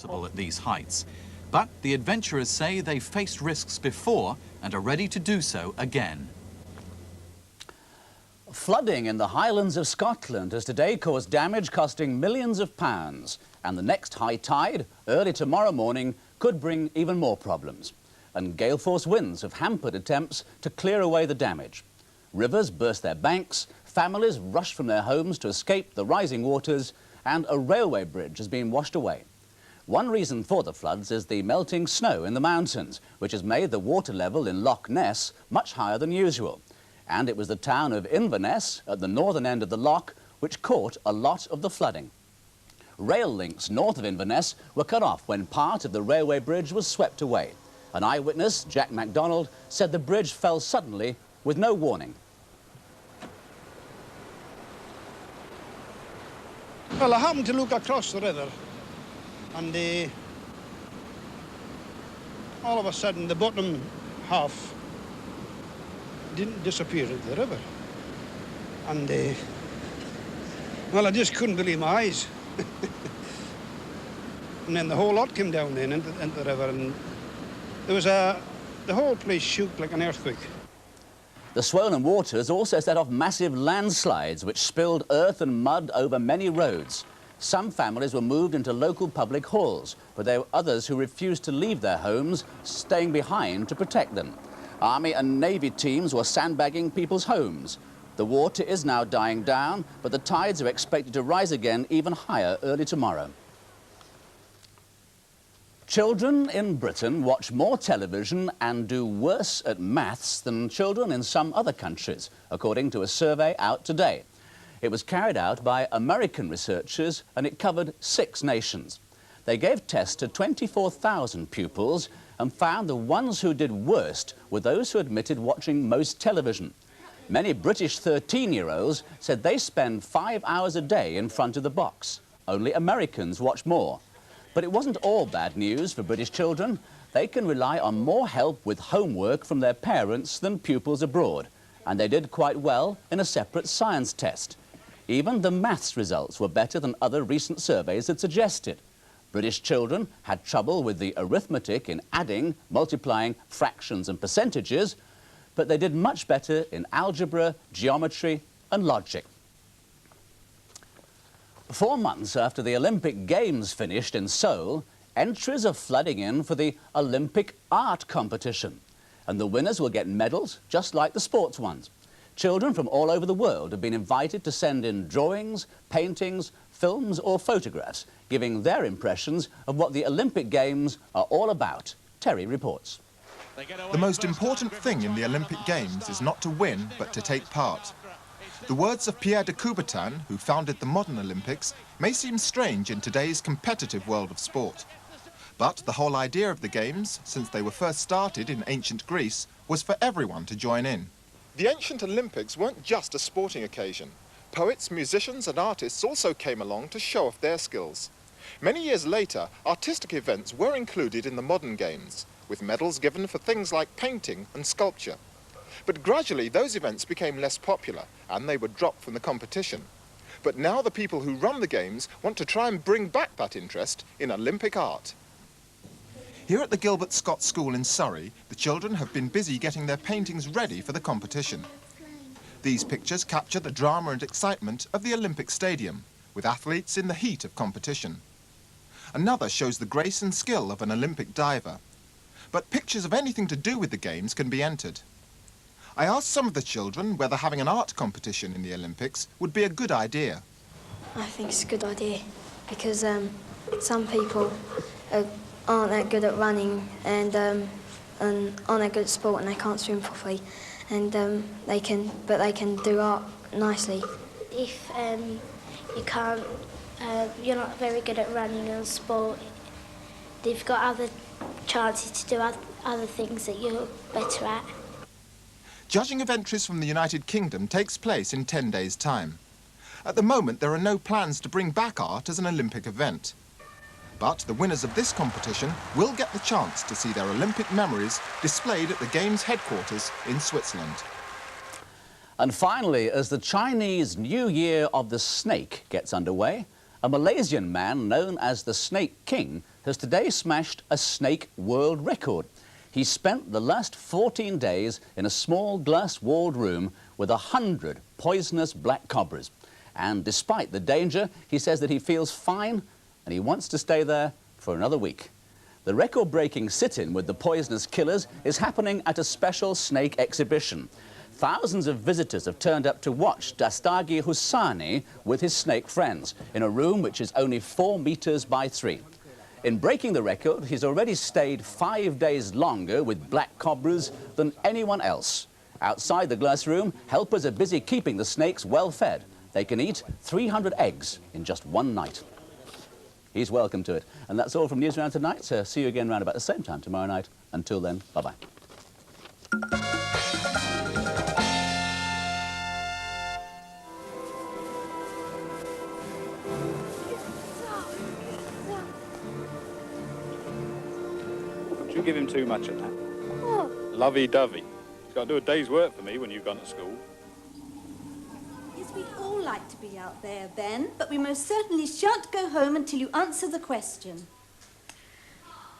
At these heights. But the adventurers say they've faced risks before and are ready to do so again. Flooding in the Highlands of Scotland has today caused damage costing millions of pounds, and the next high tide, early tomorrow morning, could bring even more problems. And gale force winds have hampered attempts to clear away the damage. Rivers burst their banks, families rush from their homes to escape the rising waters, and a railway bridge has been washed away. One reason for the floods is the melting snow in the mountains, which has made the water level in Loch Ness much higher than usual. And it was the town of Inverness, at the northern end of the loch, which caught a lot of the flooding. Rail links north of Inverness were cut off when part of the railway bridge was swept away. An eyewitness, Jack MacDonald, said the bridge fell suddenly with no warning. Well, I happened to look across the river, and all of a sudden the bottom half didn't disappear into the river. And, well, I just couldn't believe my eyes. And then the whole lot came down then into the river, and there was the whole place shook like an earthquake. The swollen waters also set off massive landslides which spilled earth and mud over many roads. Some families were moved into local public halls, but there were others who refused to leave their homes, staying behind to protect them. Army and Navy teams were sandbagging people's homes. The water is now dying down, but the tides are expected to rise again even higher early tomorrow. Children in Britain watch more television and do worse at maths than children in some other countries, according to a survey out today. It was carried out by American researchers and it covered 6 nations. They gave tests to 24,000 pupils and found the ones who did worst were those who admitted watching most television. Many British 13-year-olds said they spend 5 hours a day in front of the box. Only Americans watch more. But it wasn't all bad news for British children. They can rely on more help with homework from their parents than pupils abroad. And they did quite well in a separate science test. Even the maths results were better than other recent surveys had suggested. British children had trouble with the arithmetic in adding, multiplying, fractions and percentages, but they did much better in algebra, geometry and logic. 4 months after the Olympic Games finished in Seoul, entries are flooding in for the Olympic art competition. And the winners will get medals just like the sports ones. Children from all over the world have been invited to send in drawings, paintings, films or photographs, giving their impressions of what the Olympic Games are all about. Terry reports. The most important thing in the Olympic Games is not to win, but to take part. The words of Pierre de Coubertin, who founded the modern Olympics, may seem strange in today's competitive world of sport. But the whole idea of the Games, since they were first started in ancient Greece, was for everyone to join in. The ancient Olympics weren't just a sporting occasion. Poets, musicians and artists also came along to show off their skills. Many years later, artistic events were included in the modern Games, with medals given for things like painting and sculpture. But gradually those events became less popular and they were dropped from the competition. But now the people who run the Games want to try and bring back that interest in Olympic art. Here at the Gilbert Scott School in Surrey, the children have been busy getting their paintings ready for the competition. These pictures capture the drama and excitement of the Olympic Stadium, with athletes in the heat of competition. Another shows the grace and skill of an Olympic diver. But pictures of anything to do with the Games can be entered. I asked some of the children whether having an art competition in the Olympics would be a good idea. I think it's a good idea because some people aren't that good at running and aren't that good at sport and they can't swim properly, and they can do art nicely. If you're not very good at running or sport, you've got other chances to do other things that you're better at. Judging of entries from the United Kingdom takes place in 10 days' time. At the moment, there are no plans to bring back art as an Olympic event. But the winners of this competition will get the chance to see their Olympic memories displayed at the Games headquarters in Switzerland. And finally, as the Chinese New Year of the Snake gets underway, A Malaysian man known as the Snake King has today smashed a snake world record. He spent the last 14 days in a small glass-walled room with 100 poisonous black cobras. And despite the danger, he says that he feels fine and he wants to stay there for another week. The record-breaking sit-in with the poisonous killers is happening at a special snake exhibition. Thousands of visitors have turned up to watch Dastagi Husani with his snake friends in a room which is only 4 meters by 3. In breaking the record, he's already stayed 5 days longer with black cobras than anyone else. Outside the glass room, helpers are busy keeping the snakes well fed. They can eat 300 eggs in just one night. He's welcome to it. And that's all from Newsround tonight. So see you again round about the same time tomorrow night. Until then, bye-bye. Don't you give him too much of that. What? Lovey-dovey. He's got to do a day's work for me when you've gone to school. Yes, we'd all like to be out there, Ben, but we most certainly shan't go home until you answer the question.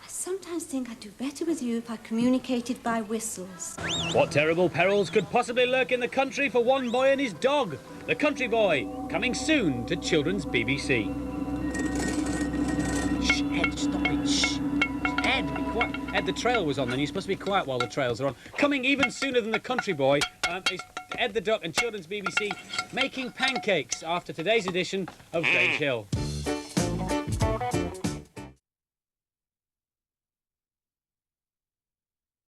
I sometimes think I'd do better with you if I communicated by whistles. What terrible perils could possibly lurk in the country for one boy and his dog? The Country Boy, coming soon to Children's BBC. Shh, Ed, stop it, shh. Ed, be quiet. Ed, the trail was on, then you're supposed to be quiet while the trails are on. Coming even sooner than the Country Boy is Ed the Duck and Children's BBC making pancakes after today's edition of Grange Hill.